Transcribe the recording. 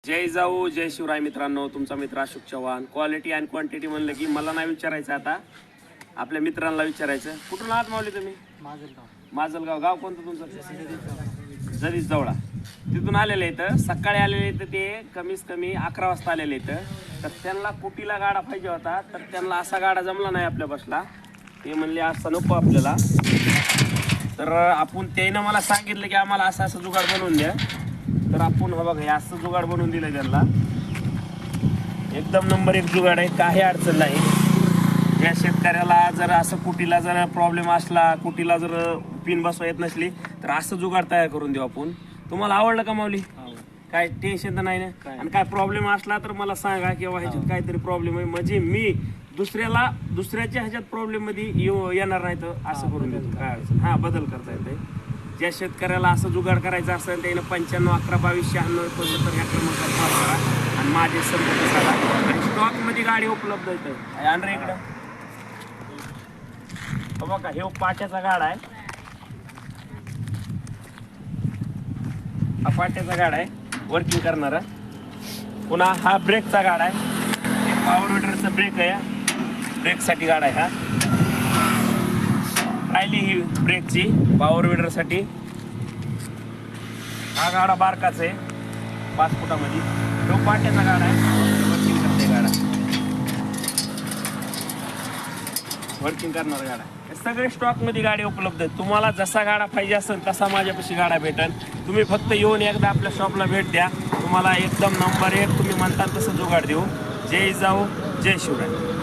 जय जाऊ जय शिवराय मित्रांनो, तुमचा मित्र अशोक चव्हाण. क्वालिटी आणि क्वांटिटी म्हणलं की मला नाही विचारायचं, आता आपल्या मित्रांना विचारायचं. कुठून आहात माऊली तुम्ही? माजलगाव. गाव कोणतं तुमचं? जरीस जवळा. तिथून आलेले इथं सकाळी आलेले इथं, ते कमीत कमी 11 वाजता आलेले इथं. तर त्यांना कुटीला गाडा पाहिजे होता, तर त्यांना असा गाडा जमला नाही आपल्या बसला. ते म्हणले असं नको आपल्याला. तर आपण त्यानं मला सांगितलं की आम्हाला असं असं जुगाड बनवून द्या. तर आपण हा बघा, हे असं जुगाड बनवून दिलं त्यांना. एकदम नंबर 1 जुगाड आहे, काही अडचण नाही. या शेतकऱ्याला जर असं कुटीला जर प्रॉब्लेम असला, कुटीला जर पिन बसवा येत नसली, तर असं जुगाड तयार करून देऊ आपण. तुम्हाला आवडलं का माऊली? काय टेन्शन तर नाही ना? आणि काय प्रॉब्लेम असला तर मला सांगा, किंवा ह्याच्यात काहीतरी प्रॉब्लेम आहे म्हणजे मी दुसऱ्याच्या ह्याच्यात प्रॉब्लेम मध्ये येणार नाही, तर असं करून देतो. काय अडचण? हा, बदल करता येते. ज्या शेतकऱ्याला असं जुगाड करायचं असेल त्यानं 95 11 22 96 75 ह्या क्रमांकात कॉल करा आणि माझे संपर्क साधा. आणि स्टॉकमध्ये गाडी उपलब्ध आहे. आणरे इकडं बघा, हे पाट्याचा गाडा आहे. हा पाट्याचा गाडा आहे, वर्किंग करणारा. पुन्हा हा ब्रेकचा गाडा आहे, पॉवर विडरचा ब्रेक आहे. ब्रेकसाठी गाडा आहे हा. राहिली ही ब्रेकची पॉवर विडरसाठी. हा गाडा बारकाच आहे, 5 फुटामध्ये. तो पाट्याचा गाडा आहे, वर्किंग करते गाडा, वर्किंग करणारा गाडा. हे सगळे स्टॉकमध्ये गाडी उपलब्ध आहेत. तुम्हाला जसा गाडा पाहिजे असेल तसा माझ्यापाशी गाडा भेटेल. तुम्ही फक्त येऊन एकदा आपल्या शॉपला भेट द्या, तुम्हाला एकदम नंबर 1 तुम्ही म्हणता तसं जुगाड देऊ. जय जाऊ जय शिवराय.